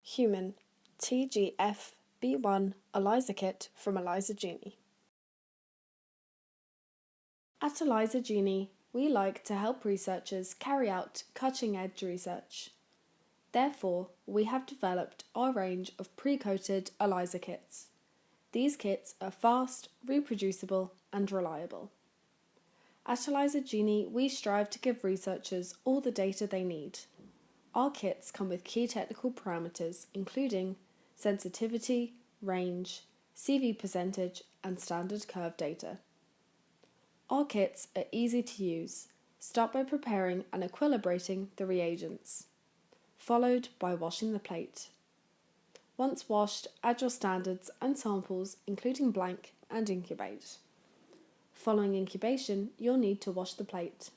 Human TGFB1 ELISA Kit from ELISA Genie. At ELISA Genie, we like to help researchers carry out cutting-edge research. Therefore, we have developed our range of pre-coated ELISA kits. These kits are fast, reproducible and reliable. At ELISA Genie, we strive to give researchers all the data they need. Our kits come with key technical parameters including sensitivity, range, CV percentage and standard curve data. Our kits are easy to use. Start by preparing and equilibrating the reagents, followed by washing the plate. Once washed, add your standards and samples including blank and incubate. Following incubation, you'll need to wash the plate.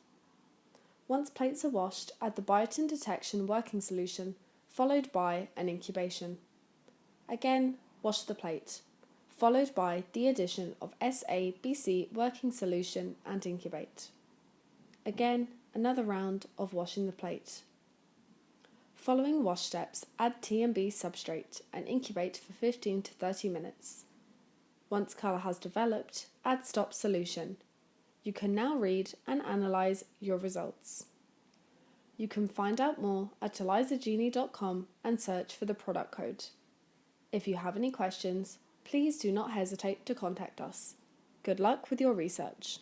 Once plates are washed, add the biotin detection working solution, followed by an incubation. Again, wash the plate, followed by the addition of Assay working solution and incubate. Again, another round of washing the plate. Following wash steps, add TMB substrate and incubate for 15 to 30 minutes. Once colour has developed, add stop solution. You can now read and analyse your results. You can find out more at elisagenie.com and search for the product code. If you have any questions, please do not hesitate to contact us. Good luck with your research.